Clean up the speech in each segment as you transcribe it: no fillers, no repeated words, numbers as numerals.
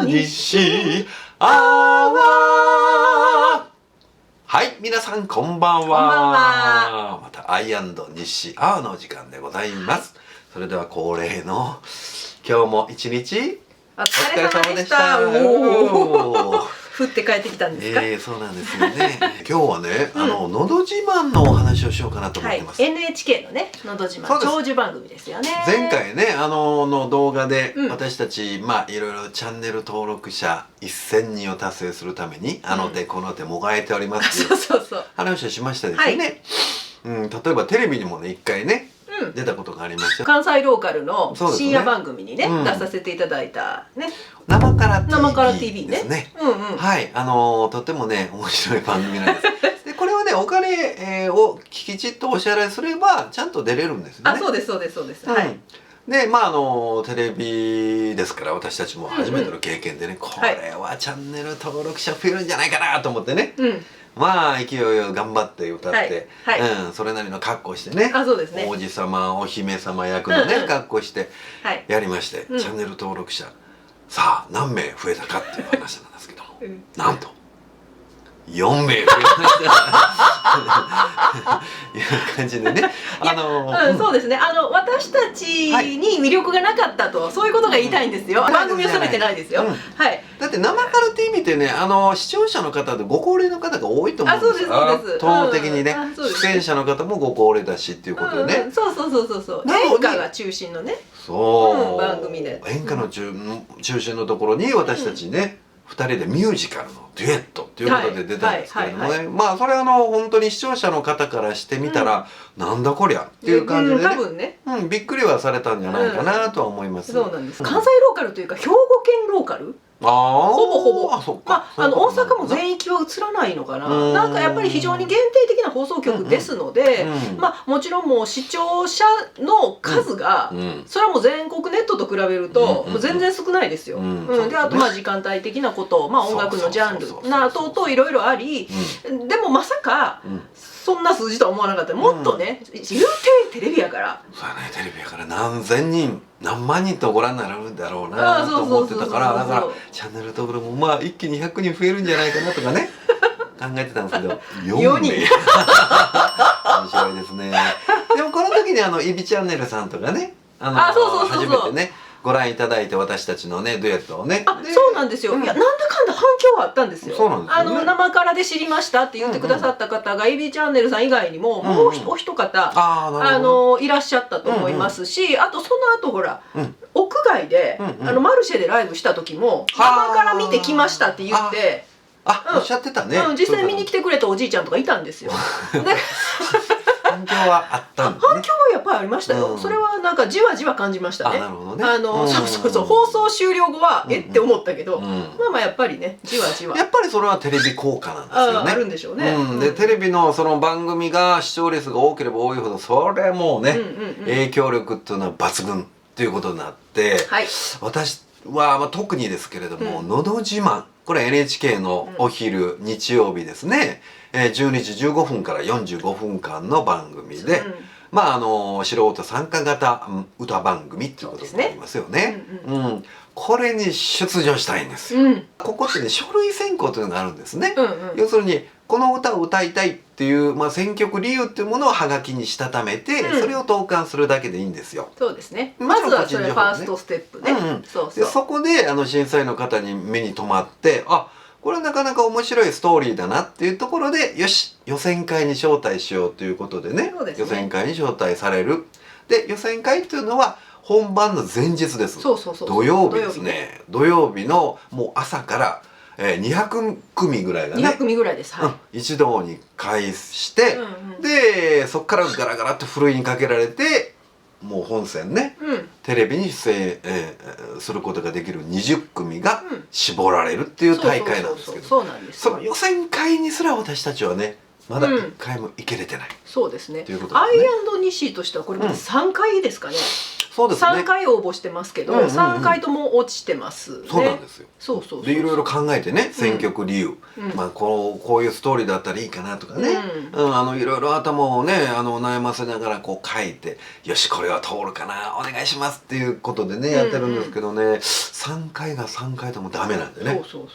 西あわ。はい、皆さんこんばんは。こんばんは。またアイ西あわのお時間でございます。それでは恒例の今日も一日お疲れ様でした。降って帰ってきたんですか？そうなんですよね。今日はね、のど自慢のお話をしようかなと思ってます。NHK のね、のど自慢長寿番組ですよね。前回ね、の動画で私たち、いろいろチャンネル登録者1000人を達成するためにあの手この手もがいておりますっていう話をしましたですよね。例えばテレビにもね、一回ね出たことがありました。関西ローカルの深夜番組にね出させていただいたね、生から TV ですね。はい、とてもね面白い番組なんです。でこれはね、お金をきちっとお支払いすればちゃんと出れるんですよね。あ、そうですそうですそうです。はい。でテレビですから私たちも初めての経験でね、これはチャンネル登録者増えるんじゃないかなと思ってね。まあ勢いよ頑張って歌って、それなりの格好してね、王子様お姫様役のね格好してやりまして、チャンネル登録者さあ何名増えたかっていう話なんですけども、なんと4名増えましたいう感じでね、そうですね、私たちに魅力がなかったと、そういうことが言いたいんですよ。番組を責めてないですよ。はい。だって生カル TV ってね、視聴者の方でご高齢の方が多いと思うんですよ。圧倒的にね、出演者の方もご高齢だしっていうことでね。そう演歌が中心のね、番組で演歌の中心のところに私たちね2人でミュージカルのデュエットということで出たんですけれどもね、まあそれは本当に視聴者の方からしてみたら、なんだこりゃっていう感じでね、多分ね、びっくりはされたんじゃないかなとは思います。そうなんです。関西ローカルというか兵庫県ローカル、ほぼほぼ、大阪も全域は映らないのかな。なんかやっぱり非常に限定的な放送局ですので、もちろんもう視聴者の数がそれはもう全国ネットと比べると全然少ないですよ。であと時間帯的なこと、音楽のジャンルなどといろいろあり、でもまさかそんな数字とは思わなかった。もっとね、言うてテレビやから。そうやね、テレビやから何千人何万人とご覧になるんだろうなと思ってたから、だからチャンネル登録も一気に100人増えるんじゃないかなとかね考えてたんですけど、4名面白いですね。でもこの時にイビチャンネルさんとかね、初めてねご覧いただいて、私たちのねデュエットをね。そうなんですよ。いや、なんだかんだ反響はあったんですよ。そうなんですよね。生からで知りましたって言ってくださった方がイビチャンネルさん以外にももうお一方いらっしゃったと思いますし、あとその後ほら屋外でマルシェでライブした時も生から見てきましたって言って、おっしゃってたね。実際見に来てくれたおじいちゃんとかいたんですよ。反響はあったんですね。反響はやっぱりありましたよ。それはなんかじわじわ感じましたね。なるほどね。そう放送終了後はって思ったけど、やっぱりね、じわじわやっぱりそれはテレビ効果なんですよね。あるんでしょうね。でテレビのその番組が視聴率が多ければ多いほど、それはもうね影響力っていうのは抜群っていうことになって、私は特にですけれども、のど自慢、これ NHK のお昼日曜日ですね、12時15分から45分間の番組で、素人参加型歌番組っていうことになりますよね。これに出場したいんですよ。ここってね、書類選考というのがあるんですね。要するにこの歌を歌いたいっていう選曲理由っていうものをはがきにしたためて、それを投函するだけでいいんですよ。そうですね。まずはそれファーストステップね。そこで審査員の方に目に留まって、これはなかなか面白いストーリーだなっていうところで、よし予選会に招待しようということでね、予選会に招待される。で予選会っていうのは本番の前日です。土曜日ですね。土曜日のもう朝から200組ぐらいがね、200組ぐらいです。一堂に会して、でそこからガラガラっとふるいにかけられて、もう本戦ね、テレビに出演することができる20組が絞られるっていう大会なんですけど、その予選会にすら私たちはねまだ1回も行けれてない。そうですね。アイ&西としてはこれまで3回ですかね。そうですね。3回応募してますけど、3回とも落ちてますね。そうなんですよ。そうそう。でいろいろ考えてね、選曲理由、まあこういうストーリーだったらいいかなとかね、いろいろ頭をね悩ませながらこう書いて、よしこれは通るかな、お願いしますっていうことでねやってるんですけどね、3回が3回ともダメなんでね。そう。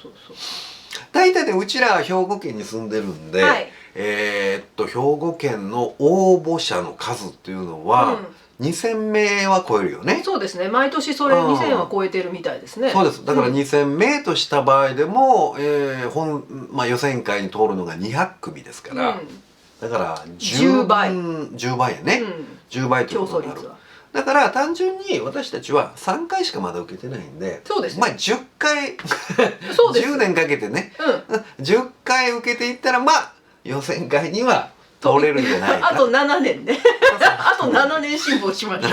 大体ね、うちら兵庫県に住んでるんで、兵庫県の応募者の数っていうのは、2000名は超えるよね。そうですね。毎年それ2000は超えてるみたいですね。そうです。だから2000名とした場合でも、予選会に通るのが200組ですから、だから10倍やね。10倍ということになる。だから単純に私たちは3回しかまだ受けてないんで、そうですね。まあ10回10年かけてね、10回受けていったらまあ予選会には通れるんじゃないか。あと7年ね。あと7年辛抱しましょう。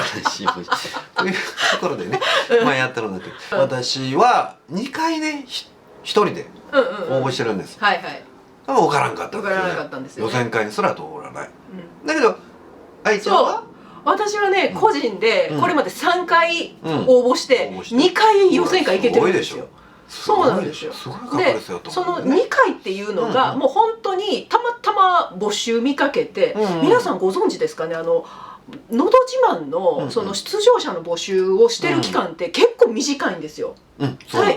というところでね、まあやってるんだけど、私は2回ね1人で応募してるんです。はいはい。分からんかったんですよ。予選会にすら通らない。だけど愛ちゃんは？私はね、個人でこれまで3回応募して2回予選会行けてるんですよ。そうなんですよ。で、その2回っていうのがもう本当にたまたま募集見かけて、皆さんご存知ですかね、のど自慢のその出場者の募集をしてる期間って結構短いんですよ。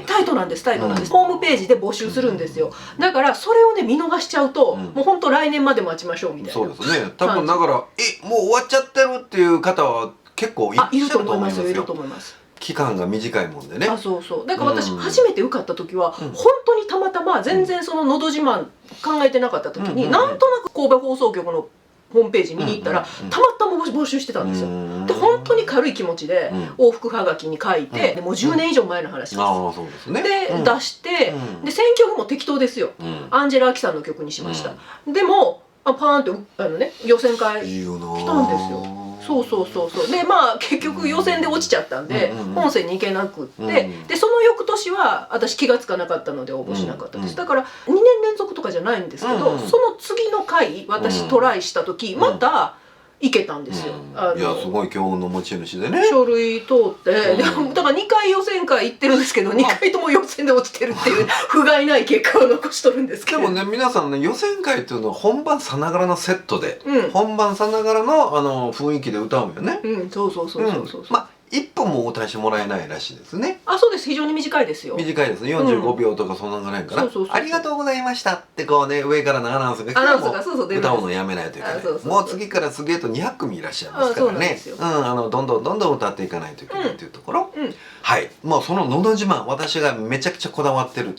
タイトなんです。ホームページで募集するんですよ。だからそれをね見逃しちゃうと、もう本当来年まで待ちましょうみたいな。そうですね。多分だからもう終わっちゃってるっていう方は結構いると思いますよ。いると思います。期間が短いもんでね。そう。だから私初めて受かった時は本当にたまたま全然そののど自慢考えてなかった時に、なんとなく神戸放送局のホームページ見に行ったらたまたま募集してたんですよ。で本当に軽い気持ちで往復はがきに書いて、もう10年以上前の話です。で出してで選曲も適当ですよ。アンジェラ・アキさんの曲にしました。でもパーンって予選会来たんですよ。そうでまあ結局予選で落ちちゃったんで本戦に行けなくって、でその翌年は私気が付かなかったので応募しなかったです。だから2年連続とかじゃないんですけど、その次の回私トライした時また行けたんですよ。いやすごい今日の持ち主でね、書類通って、だから2回予選会行ってるんですけど2回とも予選で落ちてるっていう不甲斐ない結果を残しとるんですけど。でもね、皆さんね、予選会っていうのは本番さながらのセットで、本番さながらの雰囲気で歌うんよね。そう。まあ1分も歌わせてもらえないらしいですね。そうです。非常に短いですよ。短いです。45秒とかそんなぐらいかな。ありがとうございましたってこうね、上からのアナウンスが来たらもう歌うのやめないといけない。もう次から次へと200組いらっしゃいますからね。どんどん歌っていかないといけないっていうところ。はい。まあそののど自慢、私がめちゃくちゃこだわってる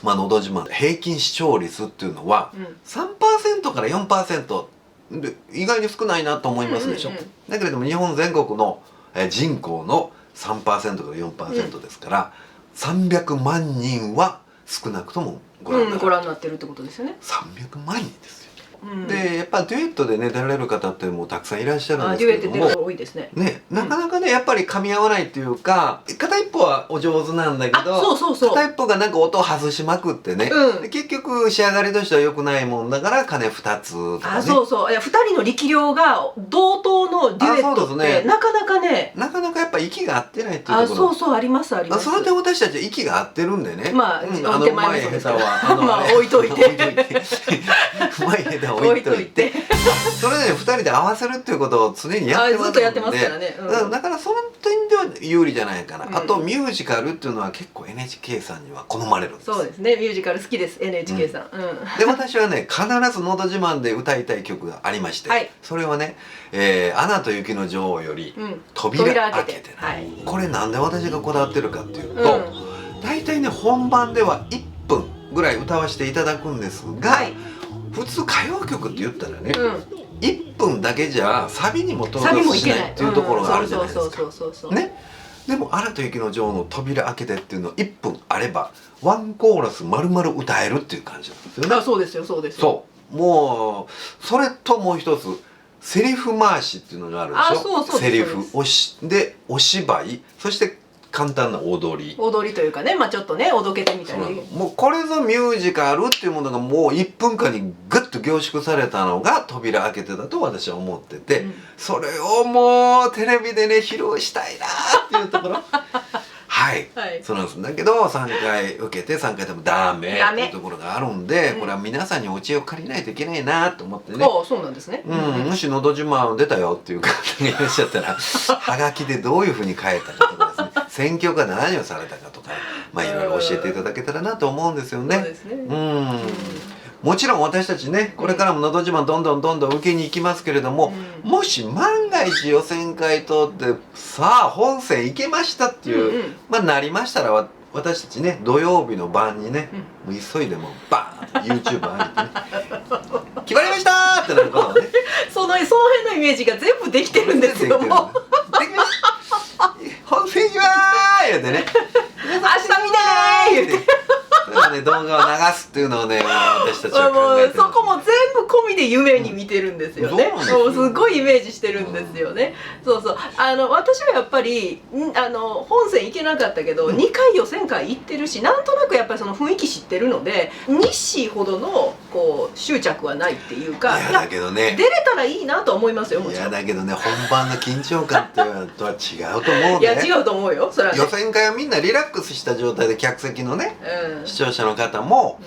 のど自慢平均視聴率っていうのは 3% から 4% で意外に少ないなと思いますでしょ。だけれども日本全国の人口の 3% から 4% ですから、300万人は少なくともご覧になってるってことですよね。300万人ですよ。でやっぱデュエットでね出られる方ってもうたくさんいらっしゃるんですけども、デュエットで多いですね。なかなかねやっぱり噛み合わないっていうか、片一方はお上手なんだけど片一方がなんか音を外しまくってね、結局仕上がりとしては良くないもんだから鐘2つとかね。2人の力量が同等のデュエットってなかなかやっぱ息が合ってないっていうところ。あります。それで私たちは息が合ってるんでね。まあうまい下手は置いといてうまい下手置いといてそれで2人で合わせるっていうことを常にやってますので、ずっとやってますからね。だからその点では有利じゃないかな。あとミュージカルっていうのは結構 NHK さんには好まれるんです。そうですね。ミュージカル好きです NHK さん。で私はね必ずのど自慢で歌いたい曲がありまして、それはね「アナと雪の女王」より「扉開けて」。これなんで私がこだわってるかっていうと、大体ね本番では1分ぐらい歌わせていただくんですが、普通歌謡曲って言ったらね、1分だけじゃサビにも到達しないっていうところがあるじゃないですか。ね。でも「アナと雪の女王」の「扉開けて」っていうの1分あればワンコーラス丸々歌えるっていう感じなんですよね。そうですよ。そうもうそれともう一つセリフ回しっていうのがあるでしょ。セリフでお芝居、そして簡単な踊りというかね、ちょっとねおどけてみたいな。もうこれぞミュージカルっていうものがもう1分間にグッと凝縮されたのが扉開けてたと私は思ってて、それをもうテレビでね披露したいなっていうところはい、そうなんです。だけど3回受けて3回でもダメっていうところがあるんで、これは皆さんにお知恵を借りないといけないなと思ってね。そうなんですね。もし「のど自慢」出たよっていう方がいらっしゃったらはがきでどういうふうに書いたかとかですね、選挙が何をされたかとか、いろいろ教えていただけたらなと思うんですよね。もちろん私たちね、これからも「のど自慢」どんどん受けに行きますけれども、もし万が一予選会通ってさあ本戦行けましたっていう、なりましたら私たちね土曜日の晩にね、もう急いでもうバーンと YouTube 上げてね決まりましたーってなることねその辺のイメージが全部できてるんですよ。もうできました本戦行きまー言うてね明日見てねー言うて動画を流すっていうのをね私たちは考えてそこも全部込みで夢に見てるんですよね。すごいイメージしてるんですよね。私はやっぱり本戦行けなかったけど、2回予選会行ってるし、なんとなくやっぱりその雰囲気知ってるので、日ほどのこう執着はないっていうか、だけどね出れたらいいなと思いますよ。もちろん。いやだけどね、本番の緊張感っていうのとは違うと思うね。いや違うと思うよ。それは、予選会はみんなリラックスした状態で客席のね、視聴者の方も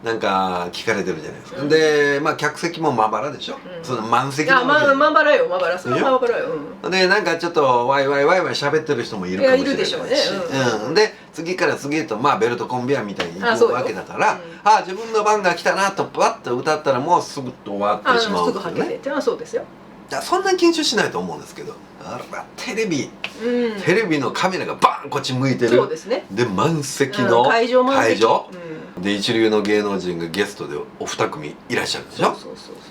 なんか聞かれてるじゃないですか。で客席もまばらでしょ。その満席のまばらよ、まばら。それはまばらよ。でなんかちょっとワイワイ喋ってる人もいるかもしれないし、で次から次へとベルトコンベアみたいに行くわけだから、自分の番が来たなとバッと歌ったらもうすぐと終わってしまうっていうね。すぐはけて、そうですよ。そんな緊張しないと思うんですけど、テレビのカメラがバーンこっち向いてる。そうですね。で満席の会場で一流の芸能人がゲストでお二組いらっしゃるでしょ。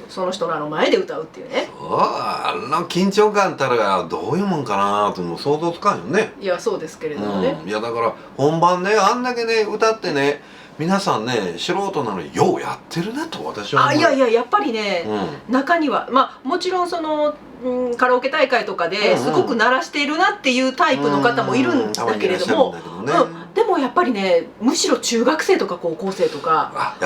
その人の前で歌うっていうね。緊張感たらどういうもんかなとも想像つかんよね。いやそうですけれどもね。いやだから本番ねあんだけね歌ってね、皆さんね素人なのにようやってるなと私は思う。いややっぱりね、中にはもちろんそのカラオケ大会とかですごく鳴らしているなっていうタイプの方もいるんだけれども、でもやっぱりね、むしろ中学生とか高校生とか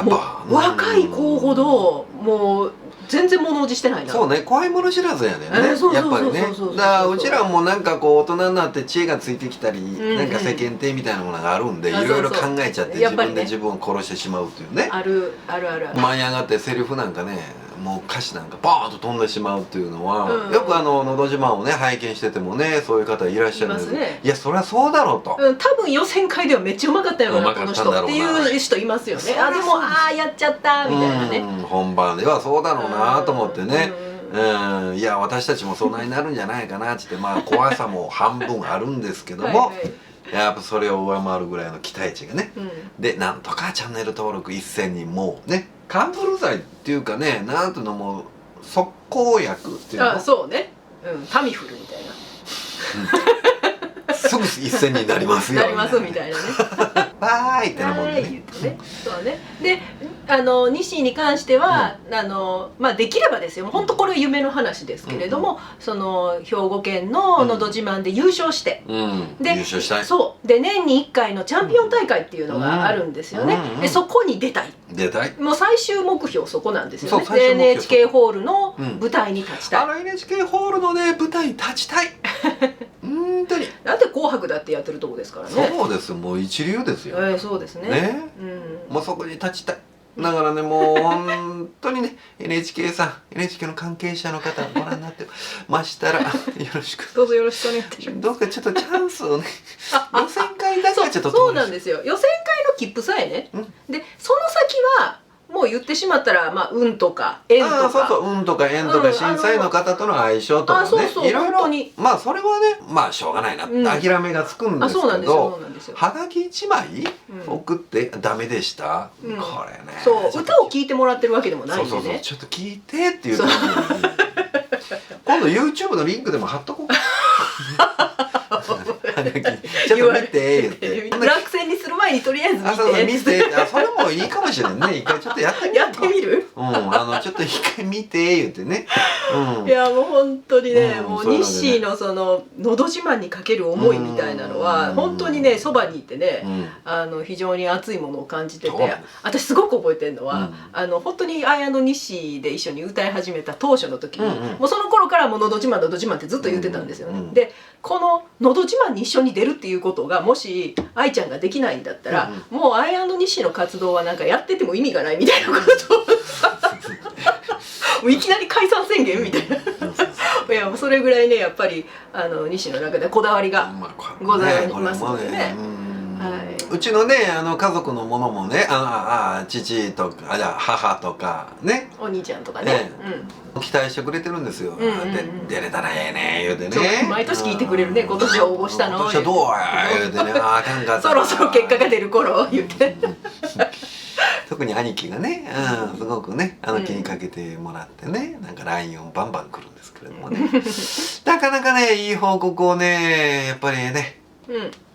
若い子ほどもう全然物おじしてないな。そうね、怖いもの知らずやねんね、やっぱりね。だからうちらもなんかこう大人になって知恵がついてきたり、なんか世間体みたいなものがあるんで、いろいろ考えちゃって自分で自分を殺してしまうというね。ある。舞い上がってセリフなんかね、もう歌詞なんかバーンと飛んでしまうっていうのは、よくのど自慢をね拝見しててもね、そういう方いらっしゃるんですね。いやそりゃそうだろうと。多分予選会ではめっちゃうまかったよなこの人っていう人いますよね。でもやっちゃったみたいなね。本番ではそうだろうなと思ってね。いや私たちもそんなになるんじゃないかなって怖さも半分あるんですけども、やっぱそれを上回るぐらいの期待値がね、でなんとかチャンネル登録1000人もうね、カンブル剤っていうかね、なんていうのも速効薬っていうの。そうね、タミフルみたいな。すぐ1000人になりますよ。なりますみたいなね。バーイってなもんね。そうね。で、西に関してはできればですよ。本当これは夢の話ですけれども、その兵庫県ののど自慢で優勝して、で優勝したい。そうで年に1回のチャンピオン大会っていうのがあるんですよね。でそこに出たい。もう最終目標そこなんですよね。で NHK ホールの舞台に立ちたい。NHK ホールのね舞台に立ちたい。本当に。だって紅白だってやってるとこですからね。そうです、もう一流ですよ。そうですね。もうそこに立ちたい。だからね、もう本当にね NHK さん、 NHK の関係者の方ご覧になってましたらよろしくどうぞよろしくお願いいたします。どうかちょっとチャンスをね予選会だけちょっとそうなんですよ。予選会の切符さえね、でその先はもう言ってしまったら運とか縁とか、運とか縁とか審査員の方との相性とかね、いろいろそれはねしょうがないな、諦めがつくんですけど、はがき1枚送ってダメでした、これね、そう歌を聴いてもらってるわけでもないんでね、ちょっと聞いてっていう時に今度 YouTube のリンクでも貼っとこうかちょっと見て言って落選にする前にとりあえず見て。そう見て、それもいいかもしれないね。一回ちょっとやってみる。やってみる？ちょっと一回見て言ってね。いやもう本当にね、もう日誌のそののど自慢にかける思いみたいなのは本当にね、そばにいてね、非常に熱いものを感じてて、私すごく覚えてるのは、本当にアイ&日誌で一緒に歌い始めた当初の時に、もうその頃からもうのど自慢のど自慢ってずっと言ってたんですよね。でこののど自慢に一緒に出るっていうことがもし愛ちゃんができないんだったら、もうアイ&日誌の活動はなんかやってても意味がないみたいなことをもういきなり解散宣言みたいな。いやそれぐらいねやっぱり西の中でこだわりがございますのでね。うちのね家族のものもね父とか母とかねお兄ちゃんとかね期待してくれてるんですよ。で出れたらええね言うてね、毎年聞いてくれるね。今年応募したの今年はどうや言うてね、あかんかったそろそろ結果が出る頃言って特に兄貴がね、すごくね気にかけてもらってね、なんか LINE をバンバン来るんですけれどもねなかなかねいい報告をねやっぱりね、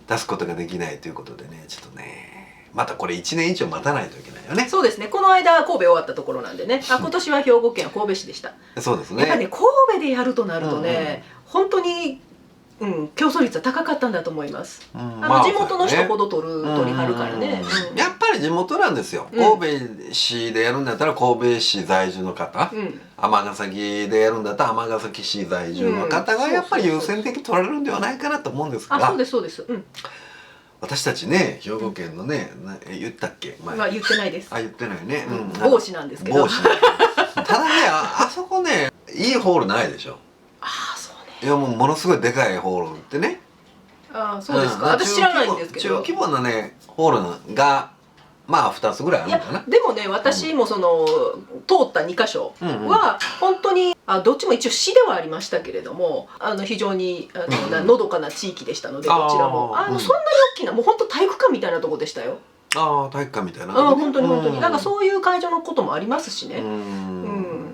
出すことができないということでね、ちょっとねまたこれ1年以上待たないといけないよね。そうですね、この間神戸終わったところなんでね、今年は兵庫県神戸市でした。そうですね、やっぱね神戸でやるとなるとね、本当に競争率は高かったんだと思います。地元の人ほど取りはるからね。やっぱり地元なんですよ。神戸市でやるんだったら神戸市在住の方、尼崎でやるんだったら尼崎市在住の方がやっぱり優先的に取られるんではないかなと思うんですが。そうですそうです。私たちね兵庫県のね言ったっけ前？言ってないです。言ってないね。帽子なんですけど。ただねあそこねいいホールないでしょ。いやものすごいでかいホールってね。そうですか。私知らないんですけど。中規模なねホールが2つぐらいあるのかな。でもね私もその通った2箇所は本当にどっちも一応市ではありましたけれども、非常にのどかな地域でしたので、どちらもそんなに大きなもう本当体育館みたいなとこでしたよ。体育館みたいな。本当に本当になんかそういう会場のこともありますしね。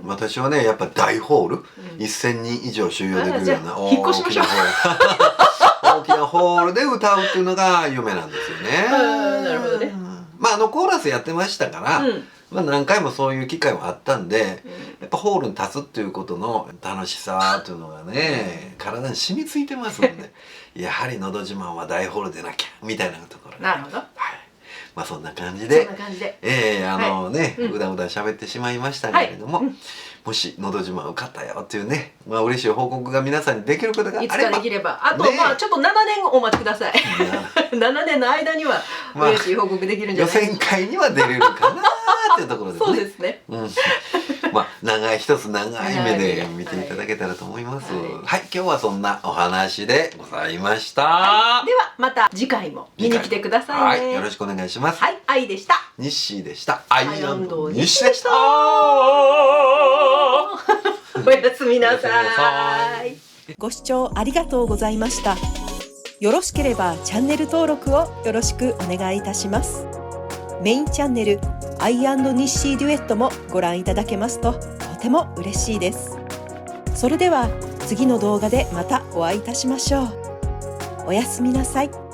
私はねやっぱ大ホール、1000人以上収容できるような引っ越しましょう。大きなホールで歌うっていうのが夢なんですよね。なるほどね。コーラスやってましたから、何回もそういう機会はあったんで、やっぱホールに立つっていうことの楽しさというのがね、体に染みついてますのでやはりのど自慢は大ホールでなきゃみたいなところ。なるほど。そんな感じで、うだうだ喋ってしまいましたけれども、もしのど自慢受かったよっていうね、嬉しい報告が皆さんにできることがあれば、いつかできれば、あとちょっと7年お待ちください。7年の間には嬉しい報告できるんじゃないですか。予選会には出れるかなっていうところですね。そうですね。一つ長い目で見ていただけたらと思います。はい、今日はそんなお話でございました。ではまた次回も見に来てくださいね。よろしくお願いします。はい、愛でした。日誌でした。アイ&日誌でした。おやすみなさい。ご視聴ありがとうございました。よろしければチャンネル登録をよろしくお願いいたします。メインチャンネルアイ&日誌デュエットもご覧いただけますととても嬉しいです。それでは次の動画でまたお会いいたしましょう。おやすみなさい。